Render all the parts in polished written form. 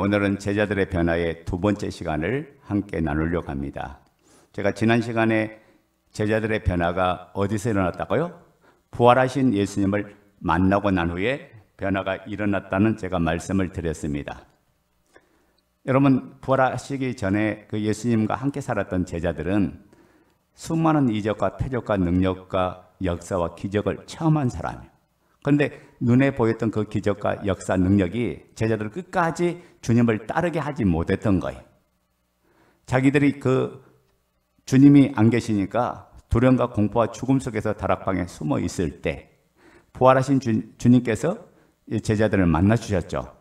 오늘은 제자들의 변화의 두 번째 시간을 함께 나누려고 합니다. 제가 지난 시간에 제자들의 변화가 어디서 일어났다고요? 부활하신 예수님을 만나고 난 후에 변화가 일어났다는 제가 말씀을 드렸습니다. 여러분, 부활하시기 전에 그 예수님과 함께 살았던 제자들은 수많은 이적과 표적과 능력과 역사와 기적을 체험한 사람이에요. 그런데 눈에 보였던 그 기적과 역사 능력이 제자들을 끝까지 주님을 따르게 하지 못했던 거예요. 자기들이 그 주님이 안 계시니까 두려움과 공포와 죽음 속에서 다락방에 숨어 있을 때 부활하신 주님께서 제자들을 만나 주셨죠.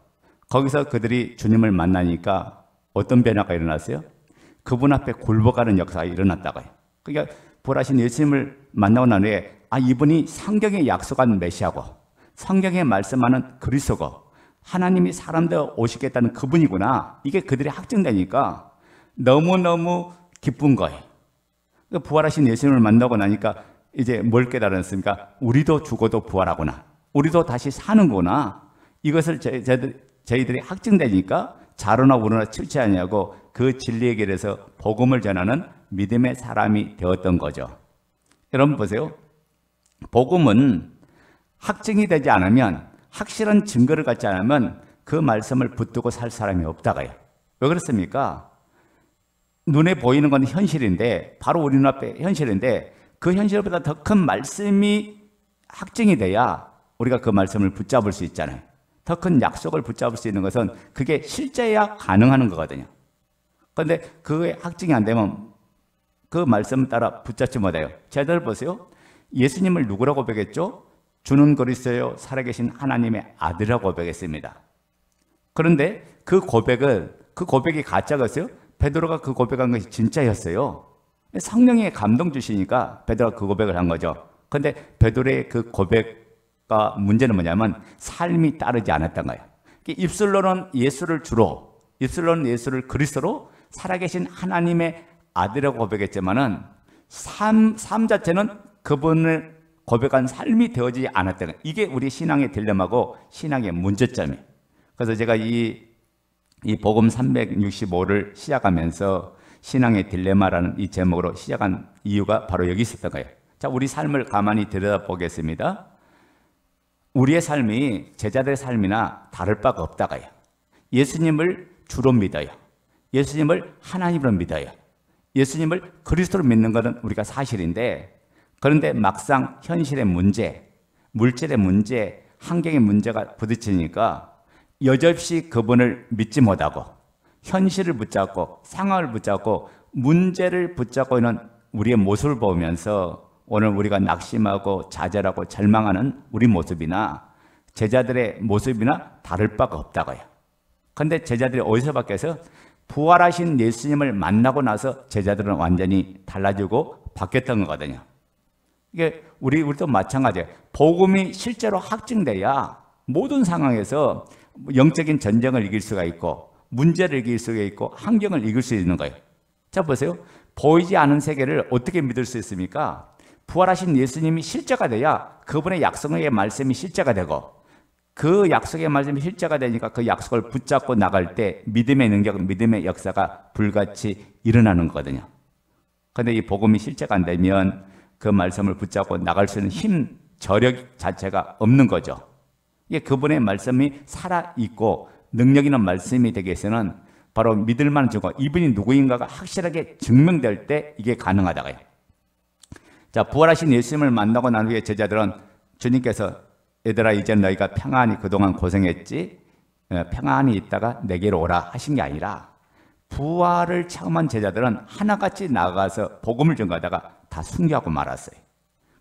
거기서 그들이 주님을 만나니까 어떤 변화가 일어났어요? 그분 앞에 굴복하는 역사가 일어났다고요. 그러니까 부활하신 예수님을 만나고 난 후에 이분이 성경에 약속한 메시아고 성경에 말씀하는 그리스도고 하나님이 사람 되어 오시겠다는 그분이구나. 이게 그들이 확증되니까 너무너무 기쁜 거예요. 부활하신 예수님을 만나고 나니까 이제 뭘 깨달았습니까? 우리도 죽어도 부활하구나. 우리도 다시 사는구나. 이것을 저희들이 확증되니까 자로나 우로나 출제하냐고 그 진리의 길에서 복음을 전하는 믿음의 사람이 되었던 거죠. 여러분 보세요. 복음은 확증이 되지 않으면, 확실한 증거를 갖지 않으면 그 말씀을 붙들고 살 사람이 없다고요. 왜 그렇습니까? 눈에 보이는 건 현실인데, 바로 우리 눈앞에 현실인데 그 현실보다 더 큰 말씀이 확증이 돼야 우리가 그 말씀을 붙잡을 수 있잖아요. 더 큰 약속을 붙잡을 수 있는 것은 그게 실제야 가능한 거거든요. 그런데 그게 확증이 안 되면 그 말씀 따라 붙잡지 못해요. 제자들 보세요. 예수님을 누구라고 고백했죠? 주는 그리스도요 살아계신 하나님의 아들이라고 고백했습니다. 그런데 그 고백이 가짜였어요? 베드로가 그 고백한 것이 진짜였어요. 성령의 감동 주시니까 베드로가 그 고백을 한 거죠. 그런데 베드로의 그 고백과 문제는 뭐냐면 삶이 따르지 않았던 거예요. 입술로는 예수를 주로, 입술로는 예수를 그리스도로 살아계신 하나님의 아들이라고 고백했지만은 삶 자체는 그분을 고백한 삶이 되어지지 않았던 거예요. 이게 우리 신앙의 딜레마고 신앙의 문제점이에요. 그래서 제가 이 복음 365를 시작하면서 신앙의 딜레마라는 이 제목으로 시작한 이유가 바로 여기 있었던 거예요. 자, 우리 삶을 가만히 들여다보겠습니다. 우리의 삶이 제자들의 삶이나 다를 바가 없다고요. 예수님을 주로 믿어요. 예수님을 하나님으로 믿어요. 예수님을 그리스도로 믿는 것은 우리가 사실인데, 그런데 막상 현실의 문제, 물질의 문제, 환경의 문제가 부딪히니까 여지없이 그분을 믿지 못하고 현실을 붙잡고 상황을 붙잡고 문제를 붙잡고 있는 우리의 모습을 보면서 오늘 우리가 낙심하고 좌절하고 절망하는 우리 모습이나 제자들의 모습이나 다를 바가 없다고요. 그런데 제자들이 어디서 바뀌어서 부활하신 예수님을 만나고 나서 제자들은 완전히 달라지고 바뀌었던 거거든요. 이게 우리도 마찬가지예요. 복음이 실제로 확증돼야 모든 상황에서 영적인 전쟁을 이길 수가 있고 문제를 이길 수가 있고 환경을 이길 수 있는 거예요. 자, 보세요. 보이지 않은 세계를 어떻게 믿을 수 있습니까? 부활하신 예수님이 실제가 돼야 그분의 약속의 말씀이 실제가 되고, 그 약속의 말씀이 실제가 되니까 그 약속을 붙잡고 나갈 때 믿음의 능력, 믿음의 역사가 불같이 일어나는 거거든요. 그런데 이 복음이 실제가 안 되면 그 말씀을 붙잡고 나갈 수 있는 힘, 저력 자체가 없는 거죠. 이게 그분의 말씀이 살아있고 능력 있는 말씀이 되기 위해서는 바로 믿을 만한 증거, 이분이 누구인가가 확실하게 증명될 때 이게 가능하다고요. 자, 부활하신 예수님을 만나고 난 후에 제자들은 주님께서 얘들아 이제 너희가 평안히 그동안 고생했지, 평안히 있다가 내게로 오라 하신 게 아니라 부활을 체험한 제자들은 하나같이 나가서 복음을 전가하다가 다 순교하고 말았어요.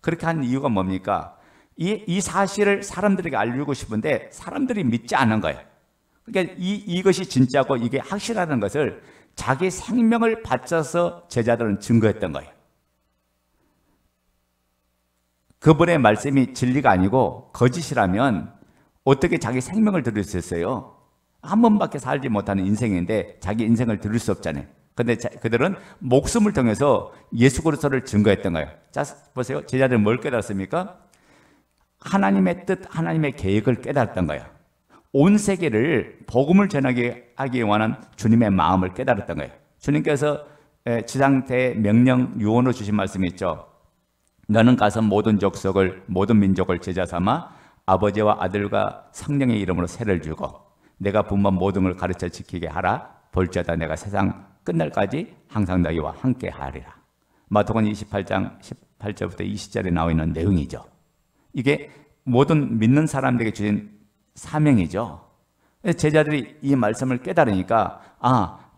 그렇게 한 이유가 뭡니까? 이 사실을 사람들에게 알리고 싶은데 사람들이 믿지 않는 거예요. 그러니까 이것이 진짜고 이게 확실하다는 것을 자기 생명을 바쳐서 제자들은 증거했던 거예요. 그분의 말씀이 진리가 아니고 거짓이라면 어떻게 자기 생명을 드릴 수 있어요? 한 번밖에 살지 못하는 인생인데 자기 인생을 드릴 수 없잖아요. 그런데 그들은 목숨을 통해서 예수 그리스도를 증거했던 거예요. 자, 보세요. 제자들은 뭘 깨달았습니까? 하나님의 뜻, 하나님의 계획을 깨달았던 거예요. 온 세계를 복음을 전하게 하기 원하는 주님의 마음을 깨달았던 거예요. 주님께서 지상대 명령 유언으로 주신 말씀이 있죠. 너는 가서 모든 족속을 모든 민족을 제자 삼아 아버지와 아들과 성령의 이름으로 세를 주고 내가 분반 모든 걸 가르쳐 지키게 하라. 볼지어다 내가 세상 끝날까지 항상 너희와 함께 하리라. 마태복음 28장 18절부터 20절에 나와 있는 내용이죠. 이게 모든 믿는 사람들에게 주신 사명이죠. 제자들이 이 말씀을 깨달으니까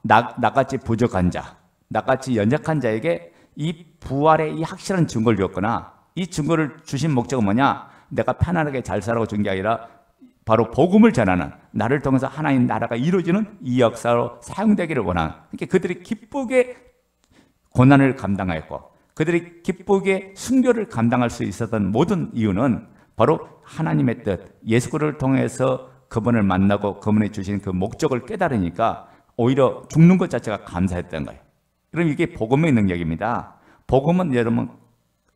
나같이 부족한 자, 나같이 연약한 자에게 이 부활의 이 확실한 증거를 줬거나 이 증거를 주신 목적은 뭐냐? 내가 편안하게 잘 살라고 준 게 아니라 바로 복음을 전하는, 나를 통해서 하나님 나라가 이루어지는 이 역사로 사용되기를 원하는, 그러니까 그들이 기쁘게 고난을 감당하였고 그들이 기쁘게 순교를 감당할 수 있었던 모든 이유는 바로 하나님의 뜻, 예수 그리스도를 통해서 그분을 만나고 그분이 주신 그 목적을 깨달으니까 오히려 죽는 것 자체가 감사했던 거예요. 그럼 이게 복음의 능력입니다. 복음은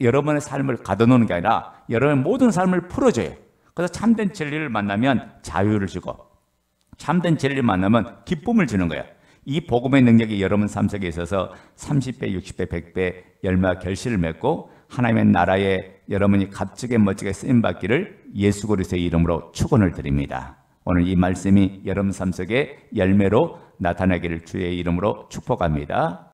여러분의 삶을 가둬놓는 게 아니라 여러분의 모든 삶을 풀어줘요. 그래서 참된 진리를 만나면 자유를 주고 참된 진리를 만나면 기쁨을 주는 거예요. 이 복음의 능력이 여러분 삶 속에 있어서 30배, 60배, 100배 열매와 결실을 맺고 하나님의 나라에 여러분이 값지게 멋지게 쓰임받기를 예수 그리스도의 이름으로 축원을 드립니다. 오늘 이 말씀이 여러분 삶 속에 열매로 나타나기를 주의 이름으로 축복합니다.